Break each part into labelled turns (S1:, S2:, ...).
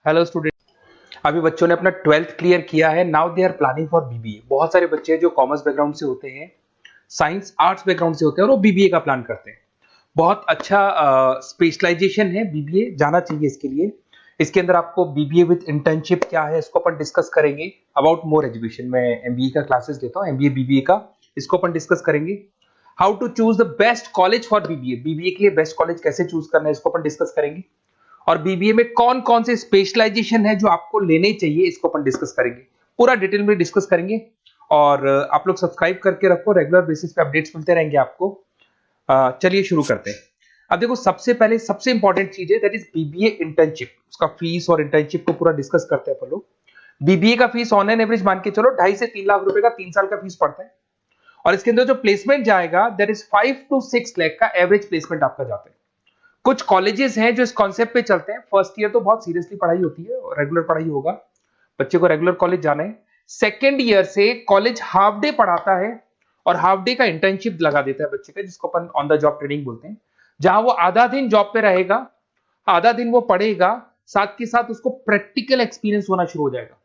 S1: Hello student. अभी बच्चों ने अपना 12th क्लियर किया है। Now they are planning for BBA. बहुत सारे बच्चे हैं जो कॉमर्स बैकग्राउंड से होते हैं, साइंस आर्ट्स बैकग्राउंड से होते हैं और वो बीबीए का प्लान करते हैं। बहुत अच्छा स्पेशलाइजेशन है बीबीए, जाना चाहिए इसके लिए। इसके अंदर आपको बीबीए विद इंटर्नशिप क्या है इसको अपन डिस्कस करेंगे। अबाउट मोर एजुकेशन, मैं एमबीए का क्लासेस लेता हूँ, एमबीए बीबीए का, इसको अपन डिस्कस करेंगे। How to choose the best college for BBA, BBA के लिए बेस्ट कॉलेज कैसे चूज करना है इसको अपन डिस्कस करेंगे। और बीबीए में कौन कौन से स्पेशलाइजेशन है जो आपको लेने चाहिए इसको अपन डिस्कस करेंगे, पूरा डिटेल में डिस्कस करेंगे। और आप लोग सब्सक्राइब करके रखो, रेगुलर बेसिस पे अपडेट्स मिलते रहेंगे आपको। चलिए शुरू करते हैं। अब देखो, सबसे पहले सबसे इंपॉर्टेंट चीज है दैट इज बीबीए इंटर्नशिप। उसका फीस और इंटर्नशिप को पूरा डिस्कस करते हैं अपन लोग। बीबीए का फीस ऑन एन एवरेज मान के चलो 2.5 से 3 लाख रुपए का 3 साल का फीस पड़ता है। और इसके अंदर जो प्लेसमेंट जाएगा दैट इज 5 to 6 लाख का एवरेज प्लेसमेंट आपका जाता है। कुछ कॉलेजेस हैं जो इस कॉन्सेप्ट पे चलते हैं। फर्स्ट ईयर तो बहुत सीरियसली पढ़ाई होती है, रेगुलर पढ़ाई होगा, बच्चे को रेगुलर कॉलेज जाना है। सेकेंड ईयर से कॉलेज हाफ डे पढ़ाता है और हाफ डे का इंटर्नशिप लगा देता है बच्चे का, जिसको अपन ऑन द जॉब ट्रेनिंग बोलते हैं, जहां वो आधा दिन जॉब पे रहेगा, आधा दिन वो पढ़ेगा, साथ के साथ उसको प्रैक्टिकल एक्सपीरियंस होना शुरू हो जाएगा।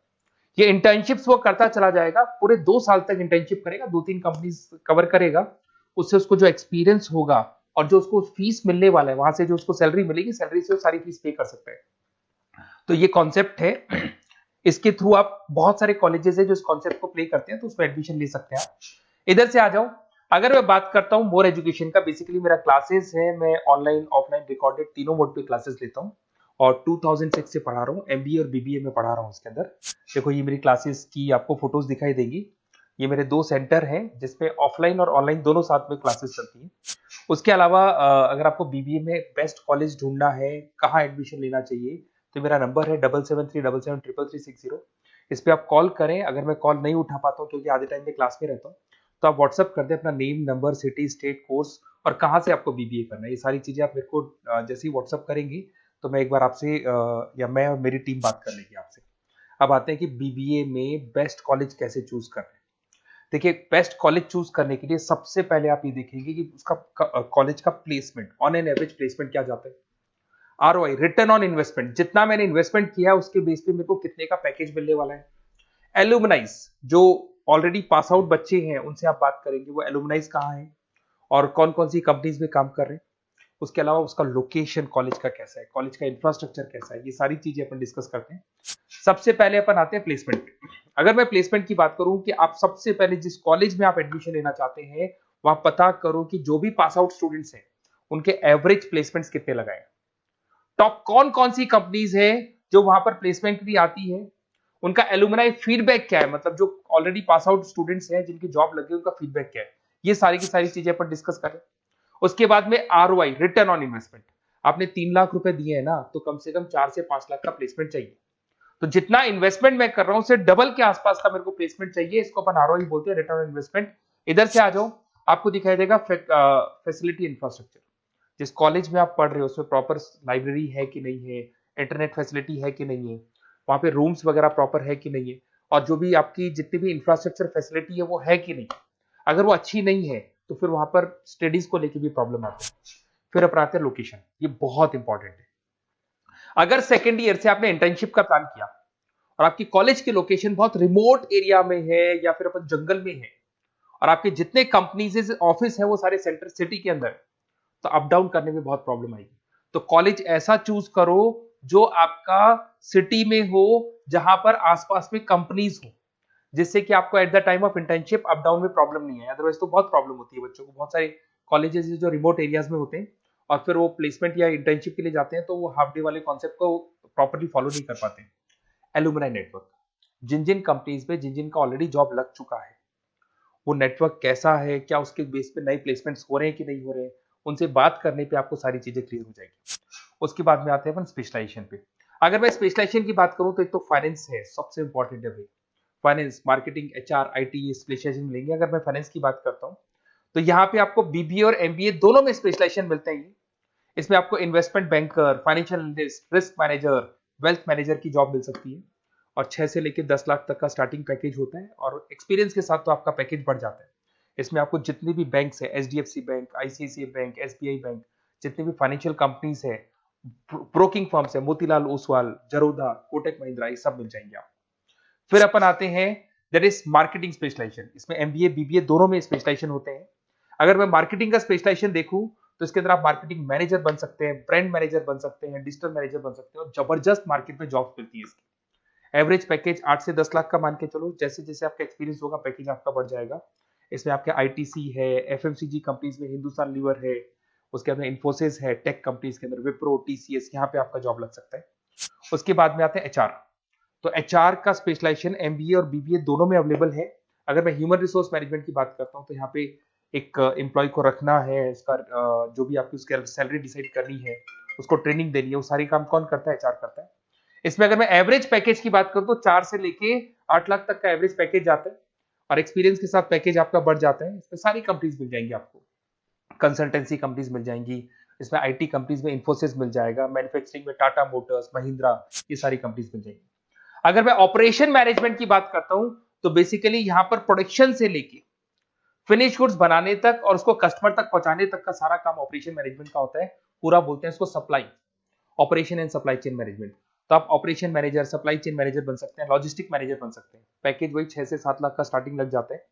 S1: ये इंटर्नशिप्स वो करता चला जाएगा, पूरे 2 साल तक इंटर्नशिप करेगा, 2-3 कंपनीज कवर करेगा। उससे उसको जो एक्सपीरियंस होगा और जो उसको फीस मिलने वाला है, वहां से जो उसको सैलरी मिलेगी, सैलरी से वो सारी फीस पे कर सकता है। तो ये कॉन्सेप्ट है। इसके थ्रू आप, बहुत सारे कॉलेजेस है जो इस कॉन्सेप्ट को प्ले करते हैं, तो उसमें एडमिशन ले सकते हैं आप। इधर से आ जाओ। अगर मैं बात करता हूं मोर एजुकेशन का, बेसिकली मेरा क्लासेस है, मैं ऑनलाइन ऑफलाइन रिकॉर्डेड तीनों मोड पे क्लासेस लेता हूं और 2006 से पढ़ा रहा हूं। एमबीए और बीबीए में पढ़ा रहा हूं। इसके अंदर देखो, ये मेरी क्लासेस की आपको फोटोज दिखाई देगी। ये मेरे 2 सेंटर हैं जिसपे ऑफलाइन और ऑनलाइन दोनों साथ में क्लासेस चलती हैं। उसके अलावा अगर आपको बीबीए में बेस्ट कॉलेज ढूंढना है, कहाँ एडमिशन लेना चाहिए, तो मेरा नंबर है 7737733360। इस पे आप कॉल करें। अगर मैं कॉल नहीं उठा पाता हूँ क्योंकि आधे टाइम में क्लास में रहता हूँ, तो आप व्हाट्सअप कर दें अपना name, number, city, state, course और कहाँ से आपको बीबीए करना है। ये सारी चीजें आप मेरे को जैसे ही व्हाट्सअप करेंगे तो मैं एक बार आपसे या मैं और मेरी टीम बात कर लेगी आपसे। अब आते हैं कि बीबीए में बेस्ट कॉलेज कैसे चूज करना है। देखिए, बेस्ट कॉलेज चूज करने के लिए सबसे पहले आप ये देखेंगे कि उसका कॉलेज का placement, on an average placement क्या जाता है। आरओआई, रिटर्न ऑन इन्वेस्टमेंट, जितना मैंने इन्वेस्टमेंट किया है उसके बेस पे मेरे को कितने का पैकेज मिलने वाला है। एलुमनाइज, जो ऑलरेडी पास आउट बच्चे हैं उनसे आप बात करेंगे, वो एलुमनाइज कहाँ है और कौन कौन सी कंपनीज में काम कर रहे हैं। उसके अलावा उसका लोकेशन कॉलेज का कैसा है, कॉलेज का इंफ्रास्ट्रक्चर कैसा है, ये सारी चीजें अपन डिस्कस करते हैं। सबसे पहले अपन आते हैं प्लेसमेंट पे। अगर मैं प्लेसमेंट की बात करूं कि आप सबसे पहले जिस कॉलेज में आप एडमिशन लेना चाहते हैं, वहां पता करो कि जो भी पास आउट स्टूडेंट्स हैं उनके एवरेज प्लेसमेंट्स कितने लगाए। टॉप कौन कौन सी कंपनीज है जो वहां पर प्लेसमेंट भी आती है, उनका एलुमनाई फीडबैक क्या है, मतलब जो ऑलरेडी पास आउट स्टूडेंट्स हैं जिनकी जॉब लगी उनका फीडबैक क्या है। ये सारी की सारी चीजें अपन डिस्कस करें। उसके बाद में आरओआई, रिटर्न ऑन इन्वेस्टमेंट। आपने 3 लाख रुपए दिए हैं ना, तो कम से कम 4 से 5 लाख का प्लेसमेंट चाहिए। तो जितना इन्वेस्टमेंट मैं कर रहा हूं उससे डबल के आसपास का मेरे को प्लेसमेंट चाहिए। इसको अपन आरओआई बोलते हैं, रिटर्न ऑन इन्वेस्टमेंट। इधर से आ जाओ, आपको दिखाई देगा फैसिलिटी इंफ्रास्ट्रक्चर। जिस कॉलेज में आप पढ़ रहे हो उसमें प्रॉपर लाइब्रेरी है कि नहीं है, इंटरनेट फैसिलिटी है कि नहीं है, वहां पे रूम्स वगैरह प्रॉपर है कि नहीं है, और जो भी आपकी जितनी भी इंफ्रास्ट्रक्चर फैसिलिटी है वो है कि नहीं। अगर वो अच्छी नहीं है तो फिर वहां पर स्टडीज को लेके भी प्रॉब्लम आती है। फिर अपनाते हैं लोकेशन, ये बहुत इंपॉर्टेंट है। अगर सेकेंड ईयर से आपने इंटर्नशिप का प्लान किया और आपकी कॉलेज की लोकेशन बहुत रिमोट एरिया में है या फिर अपन जंगल में है और आपके जितने कंपनीज ऑफिस है वो सारे सेंटर सिटी के अंदर है, तो अप डाउन करने में बहुत प्रॉब्लम आएगी। तो कॉलेज ऐसा चूज करो जो आपका सिटी में हो, जहां पर आसपास में कंपनीज हो, जिससे कि आपको at the time of internship up down में प्रॉब्लम नहीं है। अदरवाइज तो बहुत प्रॉब्लम होती है बच्चों को। बहुत सारे कॉलेजेस जो रिमोट एरियाज में होते हैं और फिर वो प्लेसमेंट या इंटर्नशिप के लिए जाते हैं तो वो हाफ डे वाले कॉन्सेप्ट को प्रॉपरली फॉलो नहीं कर पाते। एलुमनाई नेटवर्क, जिन जिन कंपनीज में जिन जिन का ऑलरेडी जॉब लग चुका है, वो नेटवर्क कैसा है, क्या उसके बेस पे नए प्लेसमेंट्स हो रहे हैं कि नहीं हो रहे हैं, उनसे बात करने पे आपको सारी चीजें क्लियर हो जाएगी। उसके बाद में आते हैं अपन स्पेशलाइजेशन पे। अगर मैं स्पेशलाइजेशन की बात करूं तो एक तो फाइनेंस है, सबसे इंपॉर्टेंट है भाई। Finance, marketing, HR, IT specialisation मिलेंगे। अगर मैं फाइनेंस की बात करता हूं तो यहाँ पे आपको बीबीए और एमबीए दोनों में स्पेशलाइजेशन मिलते हैं। इसमें आपको investment banker, financial analyst, risk manager, wealth manager की जॉब मिल सकती है और 6 से लेकर 10 लाख तक का स्टार्टिंग पैकेज होता है और एक्सपीरियंस के साथ तो आपका पैकेज बढ़ जाता है। इसमें आपको जितनी भी बैंक्स है, HDFC bank, ICICI bank, SBI bank, जितनी भी फाइनेंशियल कंपनीज है ब्रोकिंग फर्म्स है, मोतीलाल ओसवाल, जरोधा, कोटक महिंद्रा, ये सब मिल जाएंगे आप। फिर अपन आते हैं दैट इज मार्केटिंग स्पेशलाइजेशन। इसमें एमबीए बीबीए दोनों में स्पेशलाइजेशन होते हैं। अगर मैं मार्केटिंग का स्पेशलाइजेशन देखूं तो इसके अंदर आप मार्केटिंग मैनेजर बन सकते हैं, ब्रांड मैनेजर बन सकते हैं, डिजिटल मैनेजर बन सकते हैं, और जबरदस्त मार्केट में जॉब मिलती है इसकी। एवरेज पैकेज 8 से 10 लाख का मान के चलो। जैसे जैसे आपका एक्सपीरियंस होगा पैकेज आपका बढ़ जाएगा। इसमें आपके आईटीसी है, एफएमसीजी कंपनीज में हिंदुस्तान लीवर है, उसके अंदर इन्फोसिस है, टेक कंपनीज के अंदर विप्रो, टीसीएस, यहाँ पे आपका जॉब लग सकता है। उसके बाद में आते हैं एचआर। तो एचआर का स्पेशलाइजेशन एमबीए और बीबीए दोनों में अवेलेबल है। अगर मैं ह्यूमन रिसोर्स मैनेजमेंट की बात करता हूँ तो यहाँ पे एक एम्प्लॉय को रखना है, उसका जो भी आपकी उसकी सैलरी डिसाइड करनी है, उसको ट्रेनिंग देनी है, वो सारी काम कौन करता है? एचआर करता है। इसमें अगर मैं एवरेज पैकेज की बात करूं तो 4 से लेके 8 लाख तक का एवरेज पैकेज जाता है, और एक्सपीरियंस के साथ पैकेज आपका बढ़ जाता है। इसमें सारी कंपनीज मिल जाएंगी आपको, कंसल्टेंसी कंपनीज मिल जाएंगी, इसमें आईटी कंपनीज में इन्फोसिस मिल जाएगा, मैन्युफैक्चरिंग में टाटा मोटर्स, महिंद्रा, ये सारी कंपनीज मिल जाएंगी। अगर मैं ऑपरेशन मैनेजमेंट की बात करता हूं तो बेसिकली यहां पर प्रोडक्शन से लेके फिनिश गुड्स बनाने तक और उसको कस्टमर तक पहुंचाने तक का सारा काम ऑपरेशन मैनेजमेंट का होता है। पूरा बोलते हैं इसको supply, operation and supply chain management. तो आप operation manager, supply chain manager बन सकते हैं, लॉजिस्टिक मैनेजर बन सकते हैं। पैकेज वही 6 से 7 लाख का स्टार्टिंग लग जाता है।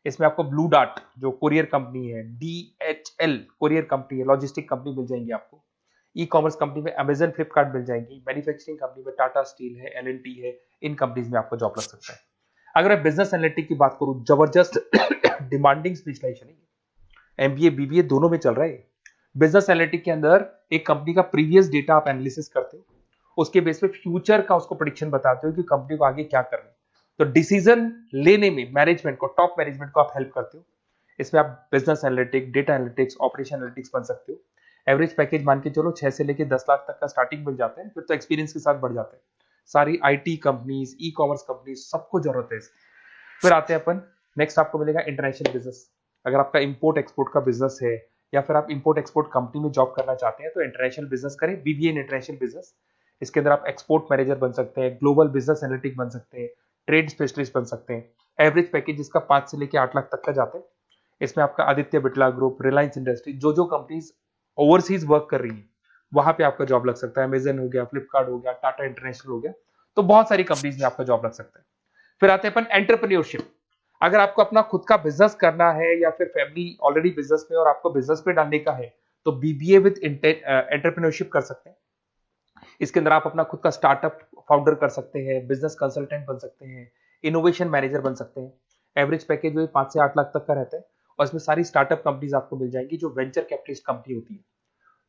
S1: इसमें आपको ब्लू डार्ट जो कोरियर कंपनी है, डीएचएल कोरियर कंपनी है, लॉजिस्टिक कंपनी मिल जाएंगी आपको। ई कॉमर्स कंपनी में अमेजन, फ्लिपकार्ट मिल जाएंगी। मैन्युफैक्चरिंग कंपनी में टाटा स्टील है, एलएनटी है, इन कंपनीज में आपको जॉब लग सकता है। अगर मैं बिजनेस एनालिटिक की बात करूं, जबरदस्त डिमांडिंग स्पेशलाइजेशन है, एमबीए बीबीए दोनों में चल रहा है। बिजनेस एनालिटिक के अंदर एक कंपनी का प्रीवियस डेटा आप एनालिसिस करते हो, उसके बेस पे फ्यूचर का उसको प्रेडिक्शन बताते हो कि कंपनी को आगे क्या करना है। तो डिसीजन लेने में मैनेजमेंट को, टॉप मैनेजमेंट को आप हेल्प करते हो। इसमें आप business analytic, data analytics, operation analytics बन सकते हो। एवरेज पैकेज मान के चलो 6 से लेके 10 लाख तक का स्टार्टिंग मिल जाता है, फिर तो एक्सपीरियंस के साथ बढ़ जाता है। सारी IT companies, e commerce companies, सबको जरूरत है। फिर आते हैं अपन, नेक्स्ट आपको मिलेगा इंटरनेशनल बिजनेस। अगर आपका इंपोर्ट एक्सपोर्ट का बिजनेस है या फिर आप इंपोर्ट एक्सपोर्ट कंपनी में जॉब करना चाहते हैं तो इंटरनेशनल बिजनेस करें, बीबीए इन इंटरनेशनल बिजनेस। इसके अंदर आप एक्सपोर्ट मैनेजर बन सकते हैं, ग्लोबल बिजनेस एनालिटिक बन सकते हैं, ट्रेड स्पेशलिस्ट बन सकते हैं। एवरेज पैकेज इसका 5 से लेके 8 लाख तक का जाता है। इसमें आपका आदित्य बिरला ग्रुप, रिलायंस इंडस्ट्री, जो कंपनीज ओवरसीज वर्क कर रही है वहां पे आपका जॉब लग सकता है। अमेजन हो गया, फ्लिपकार्ट हो गया, टाटा इंटरनेशनल हो गया, तो बहुत सारी कंपनीज में आपका जॉब लग सकता है। फिर आते हैं अपन एंटरप्रेन्योरशिप। अगर आपको अपना खुद का बिजनेस करना है या फिर फैमिली ऑलरेडी बिजनेस में और आपको बिजनेस पे डालने का है तो बीबीए विद एंटरप्रेन्योरशिप कर सकते हैं। इसके अंदर आप अपना खुद का स्टार्टअप फाउंडर कर सकते हैं, बिजनेस कंसल्टेंट बन सकते हैं, इनोवेशन मैनेजर बन सकते हैं। एवरेज पैकेज वही 5 से 8 लाख तक का रहता है, और इसमें सारी स्टार्टअप कंपनीज आपको मिल जाएंगी जो वेंचर कैपिटलिस्ट कंपनी होती है,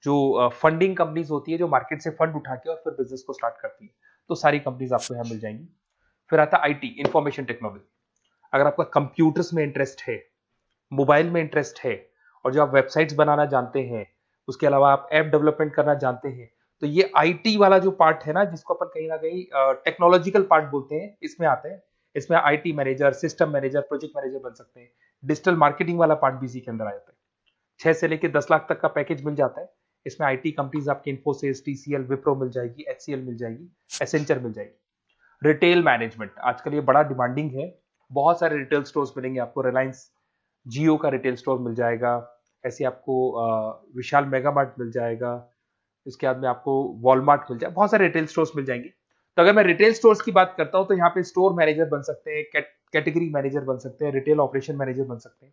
S1: जो फंडिंग कंपनीज होती है, जो मार्केट से फंड उठा के और फिर बिजनेस को स्टार्ट करती है। तो सारी कंपनीज आपको यहाँ मिल जाएंगी। फिर आता है आईटी, इंफॉर्मेशन टेक्नोलॉजी। अगर आपका कंप्यूटर्स में इंटरेस्ट है, मोबाइल में इंटरेस्ट है, और जो आप वेबसाइट्स बनाना जानते हैं, उसके अलावा आप ऐप डेवलपमेंट करना जानते हैं, तो ये आईटी वाला जो पार्ट है ना, जिसको अपन कहीं ना कहीं टेक्नोलॉजिकल पार्ट बोलते हैं, इसमें आते हैं। इसमें IT manager, system manager, project manager बन सकते हैं। डिजिटल मार्केटिंग वाला पार्ट भी इसी के अंदर आ जाता है। 6 से लेके 10 लाख तक का पैकेज मिल जाता है। इसमें आईटी कंपनीज आपकी इन्फोसिस, टीसीएल, विप्रो मिल जाएगी, एचसीएल मिल जाएगी, एसेंचर मिल जाएगी। रिटेल मैनेजमेंट आजकल ये बड़ा डिमांडिंग है। बहुत सारे रिटेल स्टोर्स मिलेंगे आपको। रिलायंस जियो का रिटेल स्टोर मिल जाएगा, ऐसे आपको विशाल मेगा मार्ट मिल जाएगा, इसके बाद में आपको वॉलमार्ट मिल जाएगा, बहुत सारे रिटेल स्टोर्स मिल जाएंगे। तो अगर मैं रिटेल स्टोर्स की बात करता हूं तो यहाँ पे स्टोर मैनेजर बन सकते हैं, कैटेगरी मैनेजर बन सकते हैं, रिटेल ऑपरेशन मैनेजर बन सकते हैं।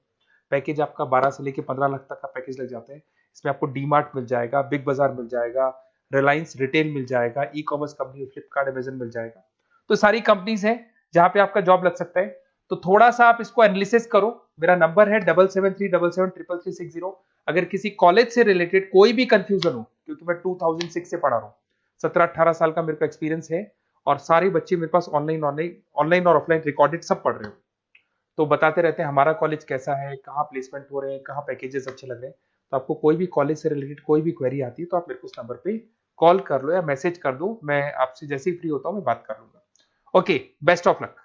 S1: पैकेज आपका 12 से लेके 15 लाख तक का पैकेज लग जाता है। इसमें आपको डी मार्ट मिल जाएगा, बिग बाजार मिल जाएगा, रिलायंस रिटेल मिल जाएगा, ecommerce company Flipkart, Amazon मिल जाएगा। तो सारी कंपनीज है जहां पे आपका जॉब लग सकता है। तो थोड़ा सा आप इसको एनालिसिस करो। मेरा नंबर है 7737733360। अगर किसी कॉलेज से रिलेटेड कोई भी कंफ्यूजन हो, क्योंकि मैं 2006 से पढ़ा रहा हूँ, 17-18 साल का मेरे को एक्सपीरियंस है, और सारे बच्चे मेरे पास ऑनलाइन और ऑफलाइन रिकॉर्डेड सब पढ़ रहे हो, तो बताते रहते हैं हमारा कॉलेज कैसा है, कहाँ प्लेसमेंट हो रहे हैं, कहाँ पैकेजेस अच्छे लग रहे हैं। तो आपको कोई भी कॉलेज से रिलेटेड कोई भी क्वेरी आती है तो आप मेरे को उस नंबर पे कॉल कर लो या मैसेज कर दो, मैं आपसे जैसे ही फ्री होता हूँ मैं बात कर लूंगा। Okay, best of luck.